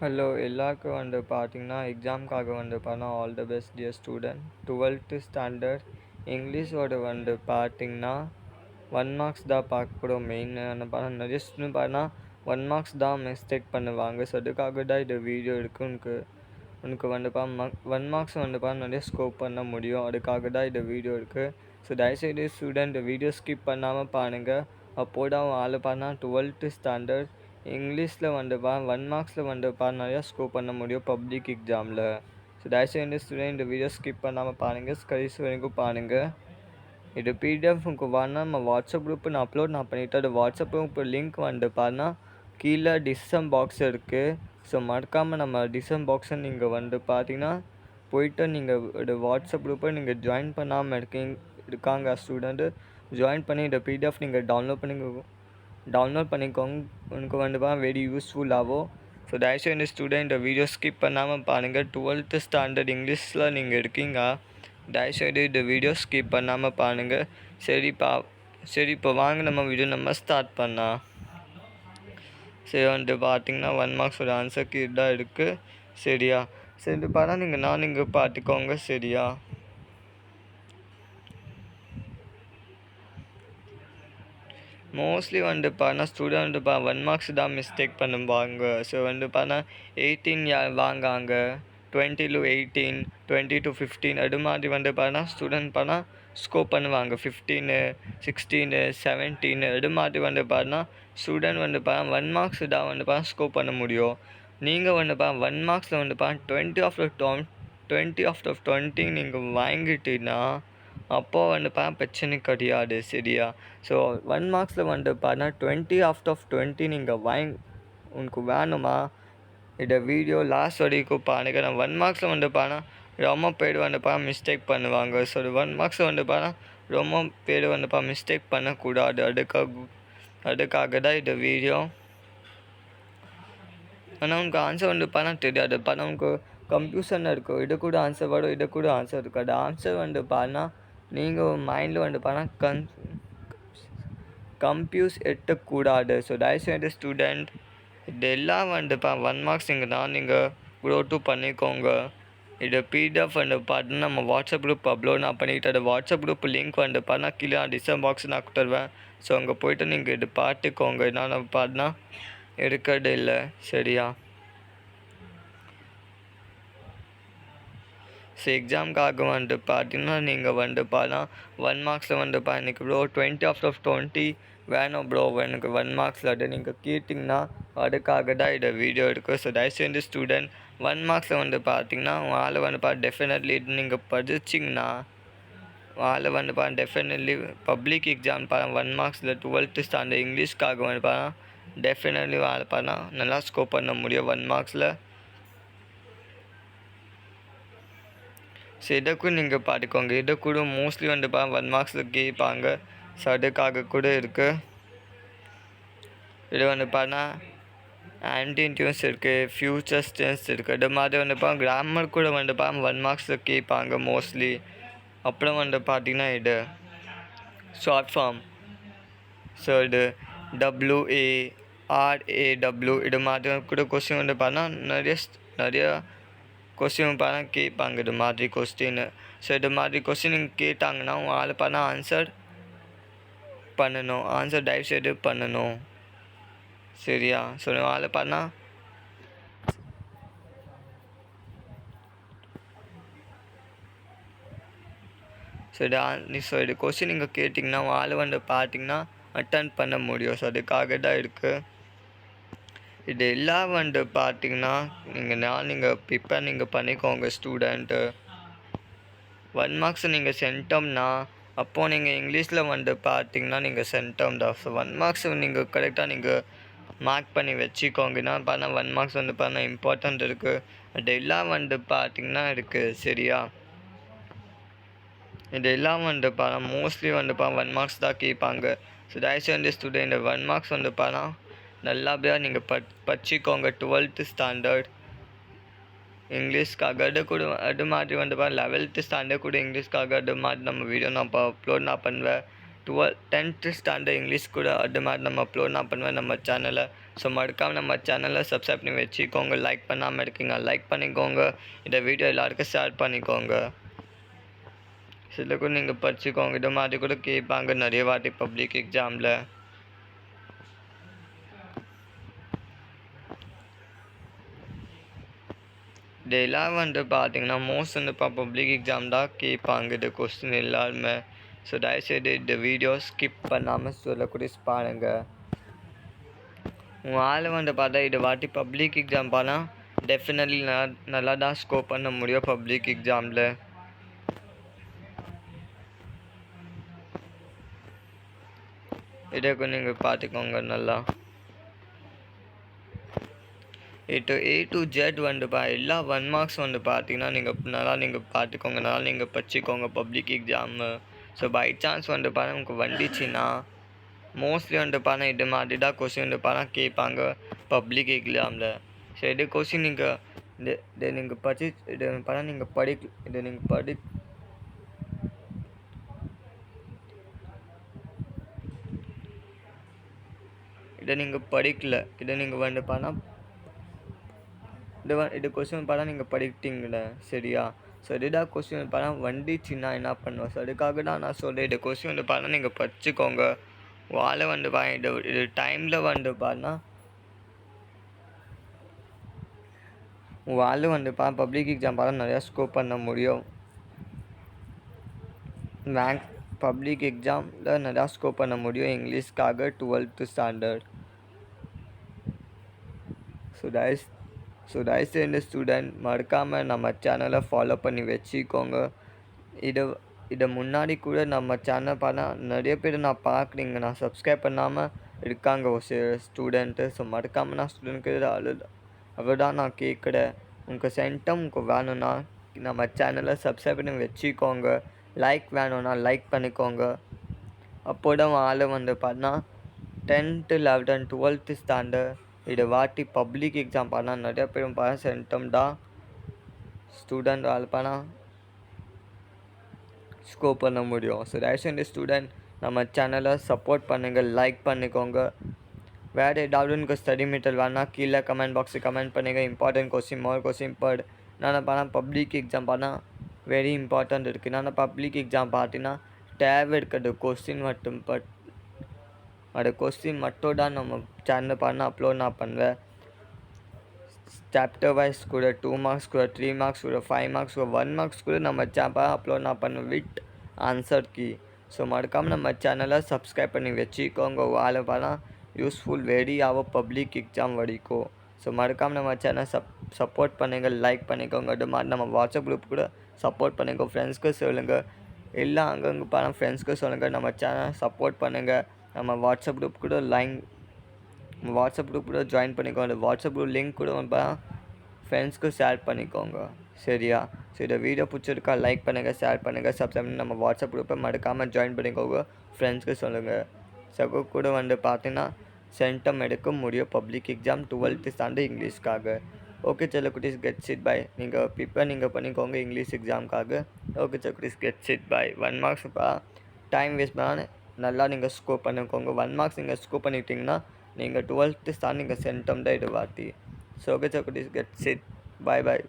Hello எல்லாருக்கும் பார்த்தீங்கன்னா எக்ஸாம்க்காக பார்த்தீங்கன்னா all the best dear student. 12th standard இங்கிலீஷோட பார்த்தீங்கன்னா 1 மார்க்ஸ் தான் பார்க்கக்கூட மெயின் நிறைய ஸ்டூடெண்ட் பார்த்தீங்கன்னா 1 மார்க்ஸ் தான் மிஸ்டேக் பண்ணுவாங்க. ஸோ அதுக்காக தான் இந்த வீடியோ இருக்குது. உனக்கு 1 மார்க்ஸ் நிறைய ஸ்கோப் பண்ண முடியும். அதுக்காக தான் இந்த வீடியோ இருக்குது. ஸோ தயவுசெய்து ஸ்டூடெண்ட் இந்த வீடியோ ஸ்கிப் பண்ணாமல் பாருங்கள். அப்போது தான் ஆள் பார்த்தா 12th ஸ்டாண்டர்ட் இங்கிலீஷில் 1 மார்க்ஸில் நிறையா ஸ்கோர் பண்ண முடியும் பப்ளிக் எக்ஸாமில். ஸோ தயவுசெய்து ஸ்டூடெண்ட் இந்த வீடியோ ஸ்கிப் பண்ணாமல் பாருங்கள், கடைசி வரைக்கும் பாருங்கள். இது பிடிஎஃப் உங்களுக்கு வேணால் நம்ம வாட்ஸ்அப் குரூப்பு நான் பண்ணிவிட்டு அது வாட்ஸ்அப் குரூப் லிங்க் பார்த்தா கீழே டிஸ்கிரிப்ஷன் பாக்ஸ் இருக்குது. ஸோ மறக்காமல் நம்ம டிஸ்கிரிப்ஷன் பாக்ஸை நீங்கள் பார்த்தீங்கன்னா போயிட்டு நீங்கள் இது வாட்ஸ்அப் குரூப்பை நீங்கள் ஜாயின் பண்ணாமல் இருக்காங்க ஸ்டூடெண்ட்டு ஜாயின் பண்ணி இந்த பிடிஎஃப் நீங்கள் டவுன்லோட் பண்ணிக்கோங்க. உனக்கு வெரி யூஸ்ஃபுல் ஆகும். ஸோ தயவுசெய்து ஸ்டூடெண்ட் இந்த வீடியோ ஸ்கிப் பண்ணாமல் பாருங்கள். 12th ஸ்டாண்டர்ட் இங்கிலீஷில் நீங்கள் இருக்கீங்க, தயவுசெய்து இந்த வீடியோ ஸ்கிப் பண்ணாமல் பாருங்கள். சரி இப்போ வாங்க நம்ம ஸ்டார்ட் பண்ணலாம். சரி பார்த்தீங்கன்னா 1 மார்க்ஸோட ஆன்சருக்கு இதுதான் இருக்குது. சரியா? சரி நீங்கள் பார்த்துக்கோங்க. சரியா? மோஸ்ட்லி பார்த்தா ஸ்டூடெண்ட் 1 மார்க்ஸ் தான் மிஸ்டேக் பண்ணுவாங்க. ஸோ பார்த்தா 18 வாங்காங்க, 20 to 18, 20 to 15 அது மாதிரி பார்த்தா ஸ்டூடெண்ட் ஸ்கோர் பண்ணுவாங்க. 15, 16, 17 அது மாதிரி பார்த்தா ஸ்டூடெண்ட் 1 மார்க்ஸ் தான் ஸ்கோர் பண்ண முடியும். நீங்கள் 1 மார்க்ஸில் 20 ஆஃப் 20 நீங்கள் வாங்கிட்டீங்கன்னா அப்போது பிரச்சனை கிடையாது. சரியா? ஸோ 1 மார்க்ஸில் 20 ஆஃப் 20 நீங்கள் உனக்கு வேணுமா? இந்த வீடியோ லாஸ்ட் வரைக்கும் பாருங்கள். நான் 1 மார்க்ஸில் ரொம்ப பேர் மிஸ்டேக் பண்ணுவாங்க. ஸோ 1 மார்க்ஸ் ரொம்ப பேர் மிஸ்டேக் பண்ணக்கூடாது. அதுக்காக தான் இந்த வீடியோ. ஆனால் உனக்கு ஆன்சர் தெரியாது. உனக்கு கன்ஃபியூஷன் இருக்கும். இது கூட ஆன்சர் வரும், இது கூட ஆன்சர் இருக்காது. ஆன்சர் நீங்கள் மைண்டில் கம்ப்யூஸ் எட்டக்கூடாது. ஸோ தயவுசெய்து ஸ்டூடெண்ட் இதெல்லாம் 1 மார்க்ஸுங்கன்னா நீங்கள் க்ரோ பண்ணிக்கோங்க. இது பிடிஎஃப் பார்த்தீங்கன்னா நம்ம வாட்ஸ்அப் குரூப் அப்லோட் நான் பண்ணிக்கிட்டு அது வாட்ஸ்அப் குரூப் லிங்க் பார்த்தா கீழே டிஸ்கிரிப்ஷன் பாக்ஸ் நான் தருவேன். ஸோ அங்கே போய்ட்டு நீங்கள் இது பார்த்துக்கோங்க. நான் பார்த்தா இருக்கிறது இல்லை. சரியா? ஸோ எக்ஸாமுக்காக பார்த்தீங்கன்னா நீங்கள் பார்த்தா 1 மார்க்ஸில் இன்றைக்கி ப்ரோ 20 ஆஃப் 20 வேணும் ப்ரோ எனக்கு 1 மார்க்ஸில் அது நீங்கள் கேட்டிங்கன்னா அதுக்காக தான் இதை வீடியோ இருக்குது. ஸோ தயவுசெய்து ஸ்டூடெண்ட் 1 மார்க்ஸில் பார்த்தீங்கன்னா ஆள் டெஃபினெட்லி நீங்கள் படிச்சிங்கன்னா ஆள் டெஃபினெட்லி பப்ளிக் எக்ஸாம் 1 மார்க்ஸில் 12th ஸ்டாண்டர்ட் இங்கிலீஷ்க்காக டெஃபினெட்லி நல்லா ஸ்கோர் பண்ண முடியும் 1 மார்க்ஸில். ஸோ இதுக்கும் நீங்கள் பார்த்துக்கோங்க. இது கூட மோஸ்ட்லி 1 மார்க்ஸில் கேட்பாங்க. ஸோ அதுக்காக கூட இருக்குது. இது பார்த்தா ஆன்டி டியூன்ஸ் இருக்குது, ஃபியூச்சர்ஸ் டென்ஸ் இருக்குது. இது மாதிரி கிராமர் கூட 1 மார்க்ஸில் கேட்பாங்க மோஸ்ட்லி. அப்புறம் பார்த்தீங்கன்னா இது ஷார்ட் ஃபார்ம். ஸோ இது WARAW இது மாதிரி கூட கொஸ்டின் பார்த்தா நிறைய கொஸ்டின் கேட்பாங்க. இது மாதிரி கொஸ்டின். ஸோ இது மாதிரி கொஸ்டின் நீங்கள் கேட்டாங்கன்னா ஆள் ஆன்சர் பண்ணணும். ஆன்சர் தயவுசெய்து பண்ணணும். சரியா? ஸோ ஆள் ஸோ இது கொஸ்டின் நீங்கள் கேட்டிங்கன்னா ஆள் பார்த்தீங்கன்னா அட்டன் பண்ண முடியும். ஸோ அதுக்காக தான் இருக்குது. இது எல்லாம் பார்த்தீங்கன்னா நீங்கள் ப்ரிப்பேர் நீங்கள் பண்ணிக்கோங்க ஸ்டூடெண்ட்டு. 1 மார்க்ஸ் நீங்கள் சென்டோம்னா அப்போது நீங்கள் இங்கிலீஷில் பார்த்தீங்கன்னா நீங்கள் சென்டம் தான். ஸோ 1 மார்க்ஸ் நீங்கள் கரெக்டாக நீங்கள் மார்க் பண்ணி வச்சுக்கோங்கன்னா 1 மார்க்ஸ் இம்பார்ட்டண்ட் இருக்குது. அது எல்லாம் பார்த்தீங்கன்னா இருக்குது. சரியா? இது எல்லாம் மோஸ்ட்லி 1 மார்க்ஸ் தான் கேட்பாங்க. ஸோ தயவுசெய்து ஸ்டூடெண்ட் 1 மார்க்ஸ் நல்லபடியாக நீங்கள் படிச்சிக்கோங்க. 12th ஸ்டாண்டர்ட் இங்கிலீஷ்க்காக அது மாதிரி 11th ஸ்டாண்டர்ட் கூட இங்கிலீஷ்க்காக அது மாதிரி நம்ம வீடியோ நான் அப்லோட் பண்ணுவேன். 10th ஸ்டாண்டர்ட் இங்கிலீஷ் கூட அது மாதிரி நம்ம அப்லோட் பண்ணுவேன் நம்ம சேனலில். ஸோ மறக்காம நம்ம சேனலை சப்ஸ்கிரைப் பண்ணி வச்சுக்கோங்க. லைக் பண்ணாமல் இருக்கீங்க, லைக் பண்ணிக்கோங்க. இந்த வீடியோ எல்லாருக்கும் ஷேர் பண்ணிக்கோங்க. சில கூட நீங்கள் படிச்சுக்கோங்க. இது மாதிரி கூட கேட்பாங்க நிறைய வாட்டி பப்ளிக் எக்ஸாமில். இதெல்லாம் பார்த்தீங்கன்னா மோஸ்ட் பப்ளிக் எக்ஸாம் தான் கேட்பாங்க இது கொஸ்டின் எல்லாருமே. ஸோ தயவுசெய்து இந்த வீடியோ ஸ்கிப் பண்ணாமல் சொல்லக்கூடிய பாருங்கள். உங்கள் ஆள் பார்த்தா இது வாட்டி பப்ளிக் எக்ஸாம் பண்ணால் டெஃபினெட்லி நல்லா தான் ஸ்கோர் பண்ண முடியும் பப்ளிக் எக்ஸாமில். இதை நீங்கள் பார்த்துக்கோங்க நல்லா. A to Z எல்லா 1 மார்க்ஸ் பார்த்தீங்கன்னா நீங்கள் பார்த்துக்கோங்க, நல்லா நீங்கள் படிச்சுக்கோங்க public exam. So by chance உங்களுக்கு வந்துச்சுன்னா மோஸ்ட்லி இது மாதிரி தான் கொஸ்டின் கேட்பாங்க பப்ளிக் எக்ஸாமில். ஸோ இது கொஸ்டின் இதை நீங்கள் படிச்சு இது நீங்கள் இதை நீங்கள் இதை நீங்கள் படிக்கல, இதை நீங்கள் இது கொஸ்டின் நீங்கள் படிக்கிட்டீங்களே சரியா. ஸோ இதுதான் கொஸ்டின் வந்துச்சுன்னா என்ன பண்ணுவோம். ஸோ அதுக்காக தான் நான் சொல்கிறேன், இது கொஸ்டின் நீங்கள் படிச்சுக்கோங்க. வாழை இது டைமில் பார்த்தா வாழை பப்ளிக் எக்ஸாம் நிறையா ஸ்கோர் பண்ண முடியும். பப்ளிக் எக்ஸாமில் நிறையா ஸ்கோர் பண்ண முடியும் இங்கிலீஷ்க்காக 12th ஸ்டாண்டர்ட். ஸோ தயவுசெய்து ஸ்டூடெண்ட் மறக்காமல் நம்ம சேனலை ஃபாலோ பண்ணி வச்சுக்கோங்க. இதை முன்னாடி கூட நம்ம சேனல் நிறைய பேர் நான் பார்க்குறீங்க, நான் சப்ஸ்கிரைப் பண்ணாமல் இருக்காங்க ஒரு சில ஸ்டூடெண்ட்டு. ஸோ மறக்காமல் நான் ஸ்டூடெண்ட்க்கு அவ்வளோதான் நான் கேட்குறேன். உங்கள் சென்டம் வேணும்னா நம்ம சேனலை சப்ஸ்கிரைப் பண்ணி வச்சுக்கோங்க. லைக் வேணும்னா லைக் பண்ணிக்கோங்க. அப்போ தான் ஆள் பார்த்தா 10th 11th 12th ஸ்டாண்டர்ட் இதை வாட்டி பப்ளிக் எக்ஸாம் நிறைய பேர் சென்டம் தான் ஸ்டூடெண்ட் ஸ்கோர் பண்ண முடியும். ஸோ தயவுசெய்து ஸ்டூடெண்ட் நம்ம சேனலை சப்போர்ட் பண்ணுங்கள், லைக் பண்ணிக்கோங்க. வேறு ஏதாவது எனக்கு ஸ்டடி மெட்டீரியல் வேணால் கீழே கமெண்ட் பாக்ஸில் கமெண்ட் பண்ணுங்கள். Important question more question but நான் பப்ளிக் எக்ஸாம் வெரி இம்பார்ட்டண்ட் இருக்குது. நான் பப்ளிக் எக்ஸாம் பார்த்தீங்கன்னா தேவை இருக்கிறது கொஸ்டின் மட்டும் அது கொஸ்டின் மட்டும் தான் நம்ம சேனல் அப்லோட் நான் பண்ணுவேன். சாப்டர் வைஸ் கூட 2 மார்க்ஸ் கூட 3 மார்க்ஸ் கூட 5 மார்க்ஸ் கூட 1 மார்க்ஸ் கூட நம்ம சேனல் அப்லோட் நான் பண்ணுவேன் வித் ஆன்சர் கீ. ஸோ மறக்காமல் நம்ம சேனலை சப்ஸ்கிரைப் பண்ணி வச்சுக்கோங்க. வாழை யூஸ்ஃபுல் வெரி ஆகும் பப்ளிக் எக்ஸாம் வரைக்கும். ஸோ மறக்காமல் நம்ம சேனல் சப்போர்ட் பண்ணுங்கள், லைக் பண்ணிக்கோங்க. அது மாதிரி நம்ம வாட்ஸ்அப் குரூப் கூட சப்போர்ட் பண்ணுங்கள். ஃப்ரெண்ட்ஸ்க்கு சொல்லுங்கள், எல்லாம் அங்கங்கே ஃப்ரெண்ட்ஸ்க்கு சொல்லுங்கள். நம்ம சேனல் சப்போர்ட் பண்ணுங்கள். நம்ம வாட்ஸ்அப் குரூப் கூட ஜாயின் பண்ணிக்கோங்க. வாட்ஸ்அப் குரூப் லிங்க் கூட ஃப்ரெண்ட்ஸ்க்கு ஷேர் பண்ணிக்கோங்க சரியா. ஸோ இந்த வீடியோ பிடிச்சிருக்கா லைக் பண்ணுங்கள், ஷேர் பண்ணுங்கள், சப்ஸ்கிரைப் பண்ணி நம்ம வாட்ஸ்அப் குரூப்பை மறக்காமல் ஜாயின் பண்ணிக்கோங்க. ஃப்ரெண்ட்ஸ்க்கு சொல்லுங்கள். சகோ கூட பார்த்தீங்கன்னா சென்டம் எடுக்க முடியும் பப்ளிக் எக்ஸாம் 12th ஸ்டாண்டர்ட் இங்கிலீஷ்க்காக. ஓகே சலோ குட்டீஸ், கெட் சிட் பாய். நீங்கள் பண்ணிக்கோங்க இங்கிலீஷ் எக்ஸாமுக்காக. ஓகே சலோ குட்டீஸ், கெட் சிட் பாய். 1 மார்க்ஸ் டைம் வேஸ்ட் பண்ணால் நல்லா நீங்கள் ஸ்கோர் பண்ணிக்கோங்க. 1 மார்க்ஸ் நீங்கள் ஸ்கோர் பண்ணிட்டீங்கன்னா நீங்கள் 12th ஸ்டாண்டர்ட் நீங்கள் சென்டம் தான் இது வாட்டி. ஸோ ஓகே சலோ குட்டீஸ், கெட் சிட். பாய் பாய்.